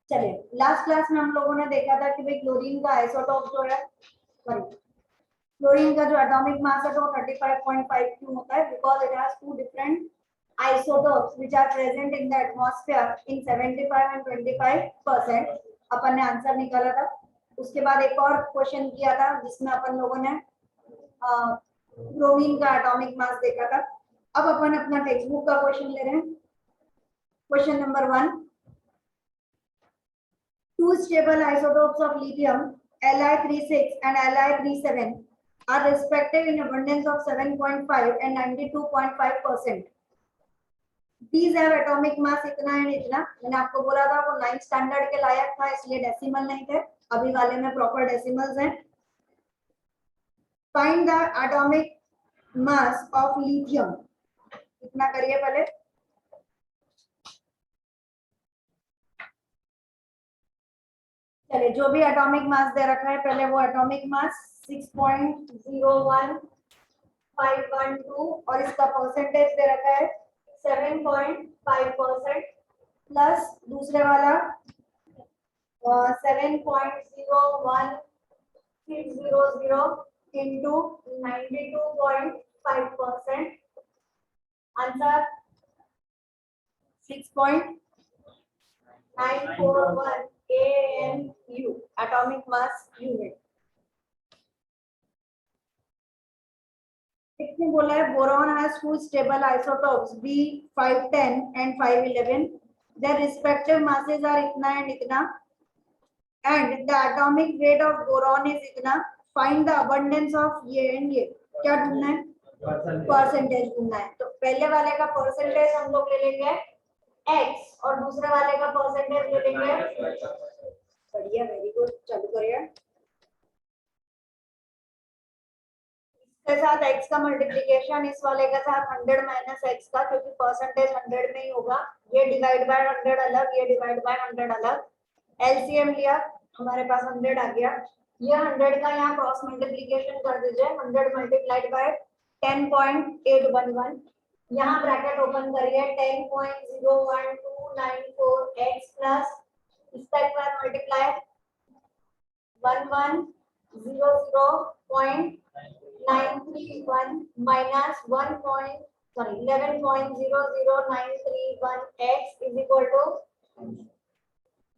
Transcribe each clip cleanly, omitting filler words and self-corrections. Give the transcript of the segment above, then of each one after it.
चलिए, last class में हम लोगों ने देखा था कि भाई क्लोरीन का आइसोटोप जो है, क्लोरीन का जो एटॉमिक मास है वो 35.5 क्यों होता है? Because it has two different isotopes which are present in the atmosphere in 75 and 25%. अपन ने आंसर निकाला था। उसके बाद एक और क्वेश्चन किया था जिसमें अपन लोगों ने ब्रोमीन का एटॉमिक मास देखा था। अब अपन अपना टेक्स्ट बुक का क्वेश्चन ले रहे हैं। Question number 1, two stable isotopes of lithium Li36 and Li37 are respective in abundance of 7.5 and 92.5%. These have atomic mass इतना एंड इतना। मैंने आपको बोला था वो 9th स्टैंडर्ड के लायक था, इसलिए डेसिमल नहीं थे। अभी वाले में प्रॉपर डेसिमल्स हैं। Find the atomic mass of lithium. इतना करिए पहले। चलिए, जो भी एटॉमिक मास दे रखा है पहले वो एटॉमिक मास 6.01512 और इसका परसेंटेज दे रखा है 7.5% प्लस दूसरे वाला 7.01600 into 92.5%, answer 6.941 AMU atomic mass unit। इसने बोला है boron has two stable isotopes B510 and 511, their respective masses are इतना and इतना and the atomic weight of boron is इतना। find the abundance of ये and ये। क्या ढूंढना है? परसेंटेज ढूंढना है। तो पहले वाले का परसेंटेज हम लोग ले लेंगे x और दूसरे वाले का परसेंटेज ले लेंगे। बढ़िया, वेरी गुड। चालू करिए। इसके साथ x का मल्टीप्लिकेशन इस वाले के साथ 100 माइनस x का, क्योंकि परसेंटेज 100 में ही होगा। ये डिवाइड बाय 100 अलग, ये डिवाइड बाय 100 अलग। एलसीएम लिया, हमारे पास 100 आ गया। ये 100 का यहाँ क्रॉस मल्टीप्लिकेशन कर दीजिए। 100 मल्टीप्लाइड बाय 10.811। यहाँ ब्रैकेट ओपन करिए। 10.01294x प्लस इसका एक बार multiply 1100.931 minus 11.00931x is equal to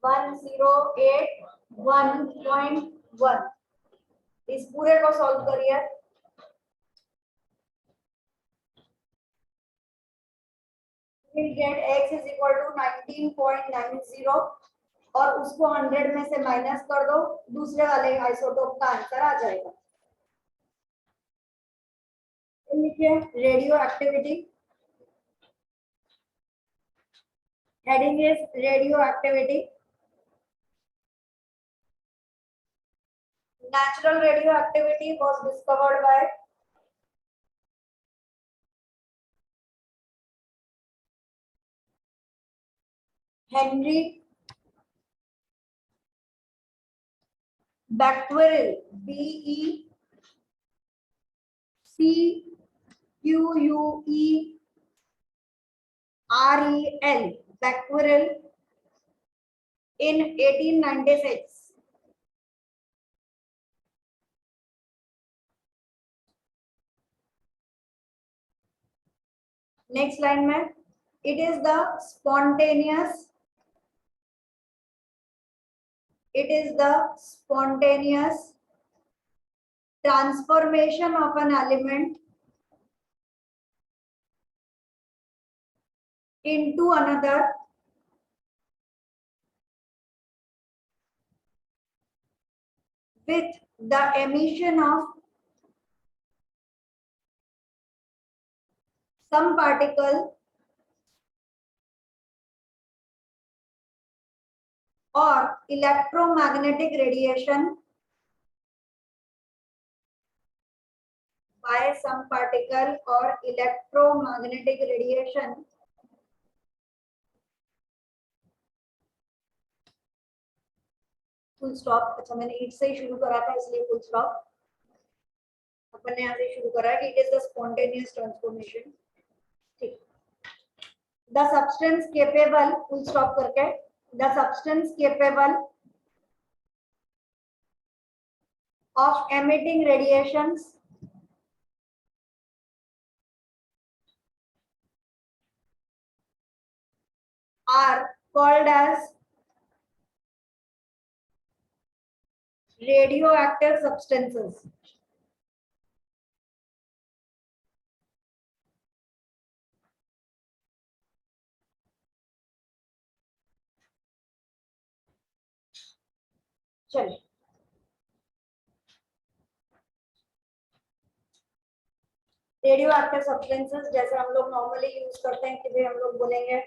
1081.1। इस पूरे को सॉल्व करिए। we'll get x is equal to 19.90 और उसको 100 में से माइनस कर दो, दूसरे वाले आइसोटोप का आंसर आ जाएगा। लिखिए radio activity. Heading is radio activity. Natural radioactivity was discovered by Henry Becquerel, BECQUEREL, Becquerel in 1896। Next line में it is the spontaneous transformation of an element into another with the emission of some particle or electromagnetic radiation by some particle or electromagnetic radiation full stop. अच्छा, मैंने it से ही शुरू करा था इसलिए full stop. अपन ने यहाँ से शुरू करा है कि it is the spontaneous transformation. ठीक, the substance capable full stop करके the substance capable of emitting radiations are called as radioactive substances. चलिए रेडियो एक्टिव सब्सटेंसेस जैसे हम लोग नॉर्मली यूज करते हैं कि भाई हम लोग बोलेंगे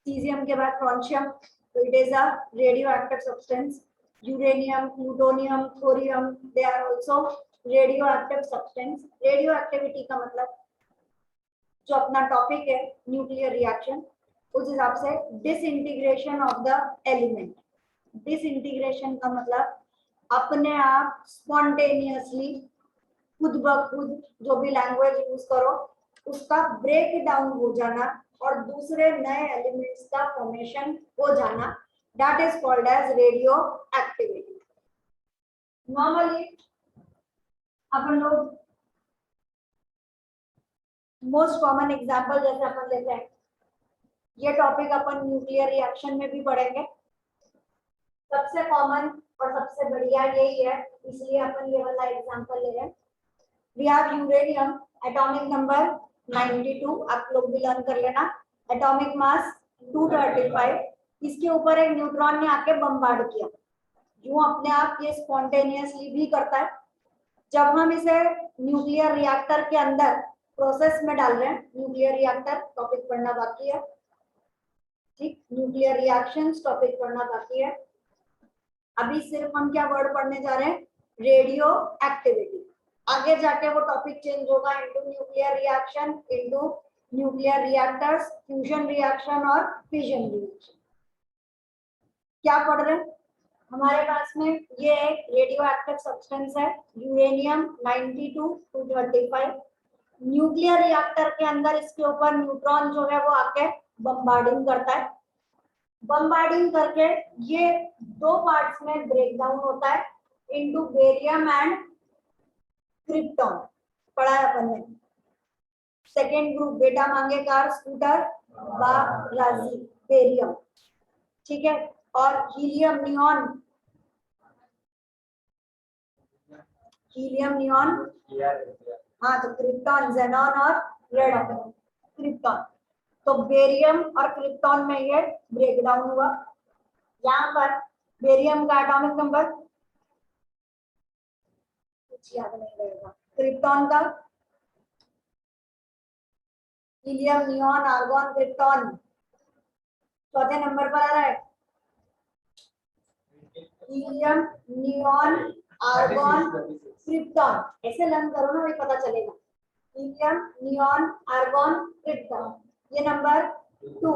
सीजियम के बाद फ्रॉन्शियम, तो it is a radioactive substance. Uranium, plutonium, thorium, they are also radioactive substance. Radioactivity का मतलब जो अपना टॉपिक है न्यूक्लियर रिएक्शन, उस हिसाब से disintegration of the element. Disintegration का मतलब अपने आप स्पॉन्टेनियसली खुद ब खुद जो भी लैंग्वेज यूज करो उसका ब्रेक डाउन हो जाना और दूसरे नए एलिमेंट्स का फॉर्मेशन हो जाना, that is called as radioactivity. Normally अपन लोग मोस्ट कॉमन एग्जांपल जैसे अपन लेते हैं, ये टॉपिक अपन न्यूक्लियर रिएक्शन में भी पढ़ेंगे. सबसे कॉमन और सबसे बढ़िया यही है, इसलिए अपन ये वाला एग्जांपल ले रहे हैं. We have uranium, atomic number 92, आप लोग भी लर्न कर लेना. Atomic mass 235. इसके ऊपर एक न्यूट्रॉन ने आके बम्बार्ड किया. यूं अपने आप ये स्पॉन्टेनियसली भी करता है. जब हम इसे न्यूक्लियर रिएक्टर के अंदर प्रोसेस में डाल रहे हैं, न्यूक्लियर रिएक्टर टॉपिक पढ़ना बाकी है, ठीक, न्यूक्लियर रिएक्शंस टॉपिक पढ़ना बाकी है. अभी सिर्फ हम क्या वर्ड पढ़ने जा रहे हैं, रेडियो एक्टिविटी. आगे जाके वो टॉपिक चेंज होगा into nuclear reaction, into nuclear reactors, fusion reaction और फिजन रिएक्शन. क्या पढ़ रहे हैं हमारे पास में, ये एक रेडियो एक्टिव सब्सटेंस है यूरेनियम 92 235. न्यूक्लियर रिएक्टर के अंदर इसके ऊपर न्यूट्रॉन जो है वो आके बम्बार्डिंग करता है. बम्बार्डिंग करके ये दो पार्ट्स में ब्रेक डाउन होता है इनटू बेरियम एंड क्रिप्टॉन. पढ़ा है अपन ने. सेकेंड ग्रुप बेटा मांगे कार स्कूटर बाराजी बेरियम, ठीक है. और हीलियम नियॉन, हीलियम नियॉन, हाँ, तो क्रिप्टॉन, जेनॉन और रेडॉन. क्रिप्टॉन, तो बेरियम और क्रिप्टॉन में ये ब्रेक डाउन हुआ. यहाँ पर बेरियम का एटॉमिक नंबर कुछ याद नहीं रहेगा, क्रिप्टॉन का हीलियम नियॉन आर्गॉन क्रिप्टॉन चौथे नंबर पर आ रहा है. हीलियम नियॉन आर्गॉन क्रिप्टॉन, ऐसे लर्न करो ना, वही पता चलेगा. हीलियम नियॉन आर्गॉन क्रिप्टॉन, ये नंबर 2.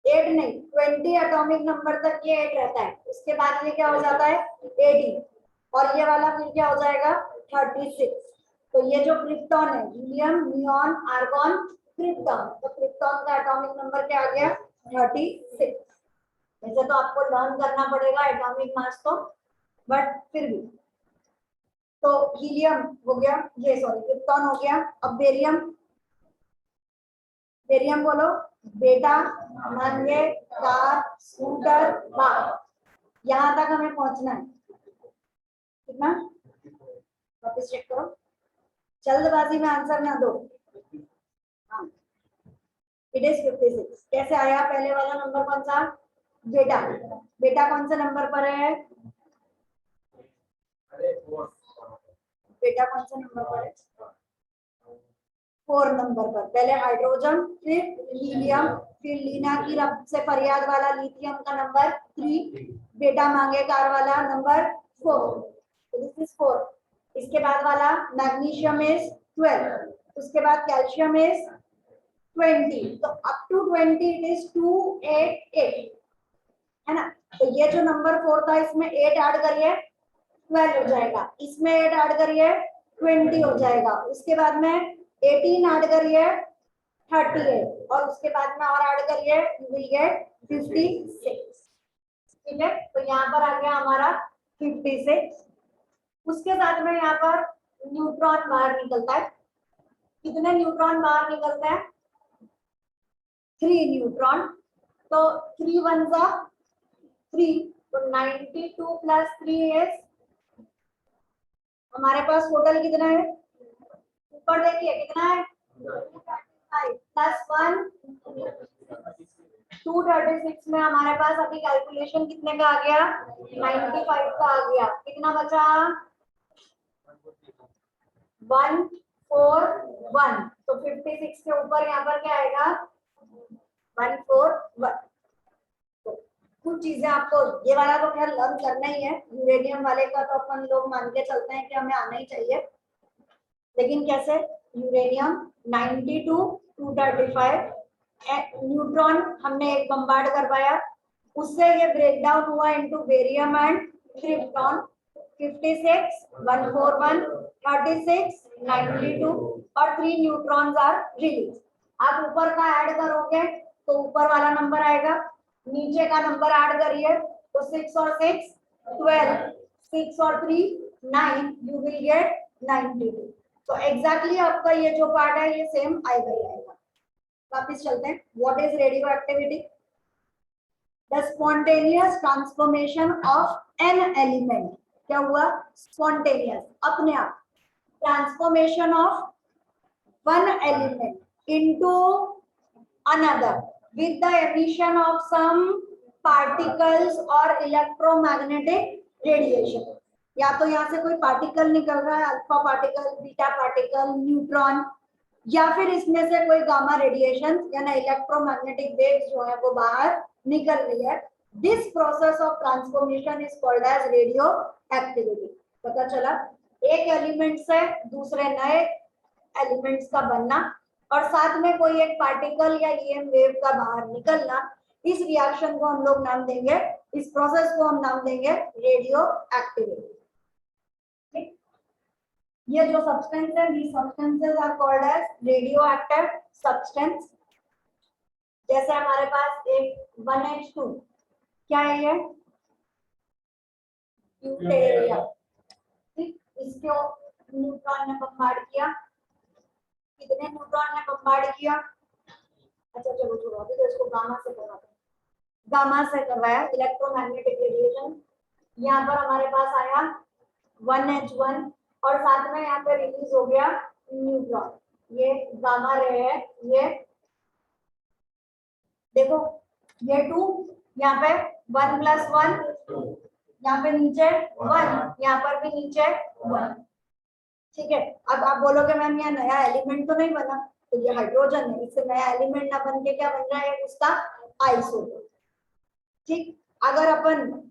8 नहीं 20 एटॉमिक नंबर तक ये 8 रहता है. उसके बाद ये क्या हो जाता है 18 और ये वाला फिर क्या हो जाएगा 36. तो ये जो क्रिप्टॉन है हीलियम नियॉन आर्गॉन क्रिप्टॉन, तो क्रिप्टॉन का एटॉमिक नंबर क्या आ गया 36. वैसे तो आपको लर्न करना पड़ेगा एटॉमिक मास तो, बट फिर भी. तो हीलियम हो गया, ये सॉरी क्रिप्टॉन हो गया. अब बेरियम, बेरियम बोलो बेटा मांगे कार स्कूटर बार. यहां तक हमें पहुंचना है. कितना वापस चेक करो, जल्दबाजी में आंसर ना दो. हाँ, इट इज 56. कैसे आया, पहले वाला नंबर कौन सा बेटा, बेटा कौन से नंबर पर है, बेटा कौन से नंबर पर है 4 नंबर पर. पहले हाइड्रोजन, फिर हीलियम, फिर लीना की रब से फरियाद वाला लिथियम का नंबर 3, बेटा मांगे कार वाला नंबर 4. This is 4. इसके बाद वाला मैग्नीशियम इज 12, उसके बाद कैल्शियम इज 20. तो अप टू 20 इट इज 288 है ना. तो ये जो नंबर 4 था इसमें 8 ऐड करिए 12 हो जाएगा. इसमें 8 ऐड करिए 20 हो जाएगा. उसके बाद में 18 ऐड करिए 38 और उसके बाद में और ऐड करिए, यू विल गेट 56। ठीक है, तो यहाँ पर आ गया हमारा 56। उसके साथ में यहाँ पर न्यूट्रॉन बाहर निकलता है। कितने न्यूट्रॉन बाहर निकलते हैं? 3 न्यूट्रॉन। तो 3 वन जा 3, तो 92 प्लस 3 इज, हमारे पास टोटल कितना है? ऊपर देखिए कितना है, 235 प्लस 1 236 में हमारे पास अभी कैलकुलेशन कितने का आ गया? 95 का आ गया। कितना बचा? 141। तो 56 के ऊपर यहाँ पर क्या आएगा? 141। तो कुछ चीजें आपको ये वाला तो खैर लर्न करना ही है, यूरेनियम वाले का तो अपन लोग मान के चलते हैं कि हमें आना ही चाहिए, लेकिन कैसे? यूरेनियम 92 235 न्यूट्रॉन हमने एक बम्बार्ड करवाया, उससे ये ब्रेक डाउन हुआ इनटू बेरियम एंड क्रिप्टॉन। 56 141 36 92 और 3 न्यूट्रॉन्स आर रिलीज। आप ऊपर का ऐड करोगे तो ऊपर वाला नंबर आएगा, नीचे का नंबर ऐड करिए तो 6 और 6 12, 6 और 3 9, यू विल गेट 92। तो एग्जैक्टली आपका ये जो पार्ट है ये सेम आएगा ही आएगा। वापिस चलते हैं। What is radio activity? The spontaneous transformation of an element. क्या हुआ? स्पॉन्टेनियस, अपने आप transformation of one element into another with the emission of some particles or electromagnetic radiation। या तो यहाँ से कोई पार्टिकल निकल रहा है, alpha particle, beta particle, neutron, या फिर इसमें से कोई गामा रेडिएशन यानी इलेक्ट्रोमैग्नेटिक वेव्स जो है वो बाहर निकल रही है। This process of transformation is called as radioactivity. पता चला, एक एलिमेंट से दूसरे नए एलिमेंट्स का बनना और साथ में कोई एक पार्टिकल या ईएम वेव का बाहर निकलना, इस रिएक्शन को हम लोग नाम देंगे, इस प्रोसेस को हम नाम देंगे रेडियो एक्टिविटी। ये जो सब्सटेंस है, these substances are called as radioactive substance। जैसे हमारे पास एक 1H2, क्या है ये? ड्यूटेरियम। ठीक, इसको न्यूट्रॉन ने बम्बार्ड किया। कितने न्यूट्रॉन ने बम्बार्ड किया? अच्छा चलो छोड़ो, अभी तो इसको गामा से करवाते हैं। गामा से करवाया, इलेक्ट्रोमैग्नेटिक रेडिएशन। यहाँ पर हमारे पास आया 1H1 और साथ में यहाँ पे रिलीज हो गया न्यूट्रॉन। ये गामा रे है, ये देखो, ये 2, यहाँ पे 1 प्लस 1, यहाँ पे नीचे 1, यहाँ पर भी नीचे 1। ठीक है, अब आप बोलोगे मैम यहाँ नया एलिमेंट तो नहीं बना, तो ये हाइड्रोजन है, इससे नया एलिमेंट ना बन के क्या बन रहा है? उसका आइसोटोप। ठीक, अगर अपन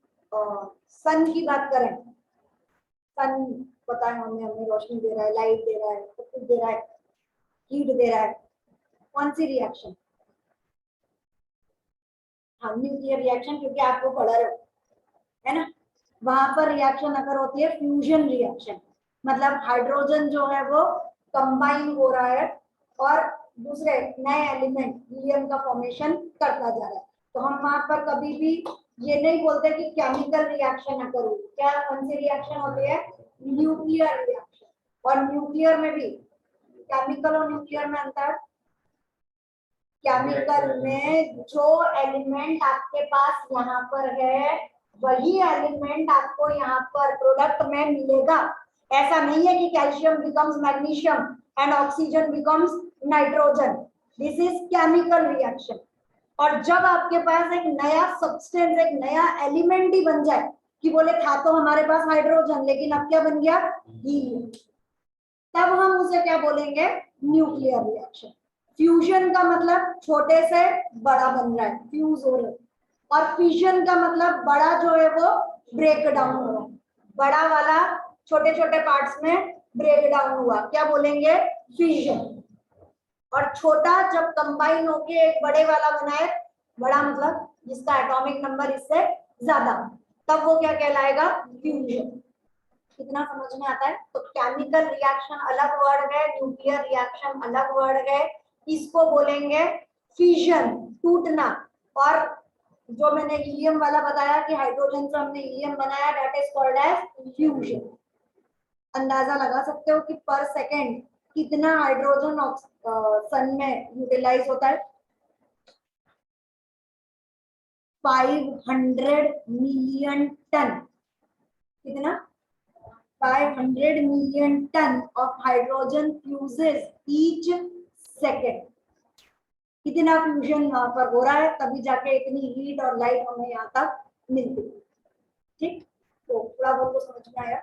सन की बात करें, सन पता है हमें रोशनी दे रहा है, लाइट दे रहा है, सब कुछ दे रहा है, हीट दे रहा है, कौन सी रिएक्शन? हाँ, न्यूक्लियर रिएक्शन, क्योंकि आपको पढ़ा रहे हो है ना, वहां पर रिएक्शन अगर होती है फ्यूजन रिएक्शन, मतलब हाइड्रोजन जो है वो कंबाइन हो रहा है और दूसरे नए एलिमेंट हीलियम का फॉर्मेशन करता जा रहा है। तो हम वहां पर कभी भी ये नहीं बोलते कि केमिकल रिएक्शन ना करो। क्या कौन सी रिएक्शन होती है? Nuclear reaction. और न्यूक्लियर में भी केमिकल और न्यूक्लियर में अंतर, केमिकल में जो एलिमेंट आपके पास यहाँ पर है वही एलिमेंट आपको यहाँ पर प्रोडक्ट में मिलेगा। ऐसा नहीं है कि calcium becomes magnesium and oxygen becomes nitrogen. This is chemical reaction. और जब आपके पास एक नया सब्सटेंस, एक नया एलिमेंट ही बन जाए कि बोले था तो हमारे पास हाइड्रोजन लेकिन अब क्या बन गया? हीलियम, तब हम उसे क्या बोलेंगे? Nuclear reaction. फ्यूजन का मतलब छोटे से बड़ा बन रहा है, फ्यूज हो रहा है, और फिशन का मतलब बड़ा जो है वो ब्रेक डाउन हो रहा है, बड़ा वाला छोटे छोटे पार्ट्स में ब्रेक डाउन हुआ, क्या बोलेंगे? फिशन। और छोटा जब कंबाइन होके एक बड़े वाला बनाए, बड़ा मतलब जिसका एटॉमिक नंबर इससे ज्यादा, तब वो क्या कहलाएगा? फ्यूजन। कितना समझ में आता है? तो केमिकल रिएक्शन अलग वर्ड है, न्यूक्लियर रिएक्शन अलग वर्ड है, इसको बोलेंगे फिजन, टूटना। और जो मैंने हीलियम वाला बताया कि हाइड्रोजन से हमने हीलियम बनाया, that is called as fusion. अंदाजा लगा सकते हो कि पर सेकेंड कितना हाइड्रोजन सन में यूटिलाइज होता है। 500 मिलियन टन। कितना? 500 million ton of hydrogen fuses each second. कितना फ्यूजन वहां पर हो रहा है, तभी जाके इतनी हीट और लाइट हमें यहाँ तक मिलती है। ठीक, तो थोड़ा बहुत तो समझ में आया।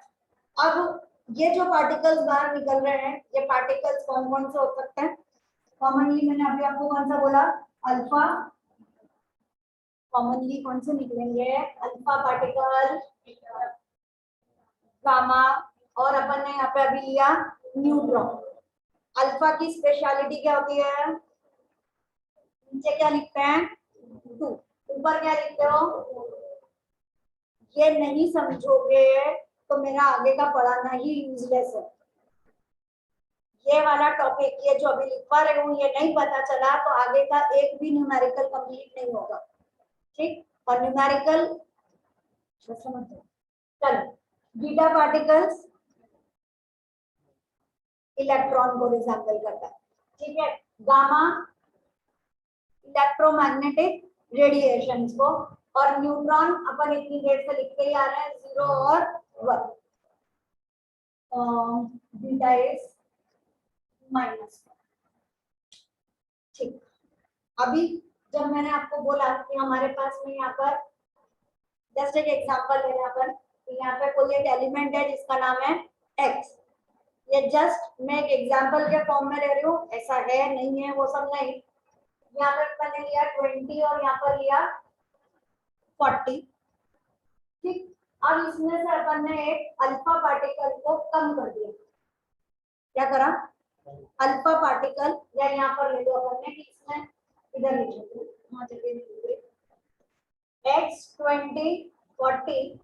अब ये जो पार्टिकल्स बाहर निकल रहे हैं, ये पार्टिकल्स कौन कौन से हो सकते हैं? कॉमनली मैंने अभी आपको कौन सा बोला? अल्फा। कॉमनली कौन से निकलेंगे? अल्फा पार्टिकल, गामा, और अपन ने यहाँ पे अभी लिया न्यूट्रॉन। अल्फा की स्पेशलिटी क्या होती है? नीचे क्या लिखते हैं? 2। ऊपर क्या लिखते हो? ये नहीं समझोगे तो मेरा आगे का पढ़ाना ही यूजलेस है। ये वाला टॉपिक, ये जो अभी लिखवा रही हूँ, ये नहीं पता चला तो आगे का एक भी न्यूमेरिकल कंप्लीट नहीं होगा। ठीक, और न्यूमेरिकल चलो, बीटा पार्टिकल्स इलेक्ट्रॉन को रिसेंबल करता है। ठीक है, गामा इलेक्ट्रोमैग्नेटिक रेडिएशन को, और न्यूट्रॉन अपन इतनी देर से लिखते ही आ रहे हैं 0 और 1। Beta is -1। ठीक, अभी जब मैंने आपको बोला कि हमारे पास में यहाँ पर जस्ट एक एग्जांपल है, यहाँ पर यहाँ पे कोई एक एलिमेंट है जिसका नाम है x। ये जस्ट मैं एक एग्जांपल के फॉर्म में ले रही हूँ, ऐसा है नहीं है वो सब नहीं। यहाँ पर मैंने लिया 20 और यहाँ पर लिया 40। ठीक, अब इसमें से अपन ने एक अल्फा पार्टिकल को कम कर दिया। क्या करा? अल्फा पार्टिकल, या यहाँ पर ले लो अपन ने कि इसमें इधर लिख लो, वहां जगह लिख लो, x20 40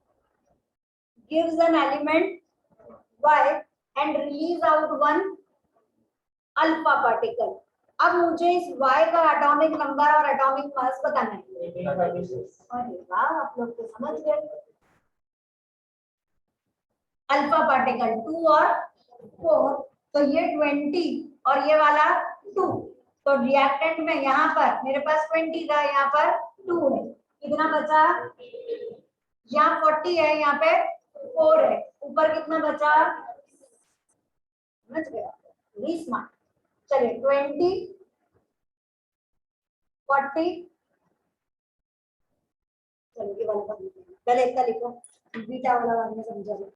gives an element y and release out one alpha particle। अब मुझे इस y का एटॉमिक नंबर और एटॉमिक मास बताना है। अरे वाह, आप लोग तो समझ गए। अल्फा पार्टिकल 2 और 4, तो ये 20 और ये वाला 2, तो रिएक्टेंट में यहाँ पर मेरे पास 20 था, यहाँ पर 2 है, कितना बचा? यहाँ 40 है, यहाँ पे 4 है, ऊपर कितना बचा? समझ गया? Very smart. चलिए 20 40, चलिए वाला पहले इसका लिखो, बीटा वाला बाद में समझा।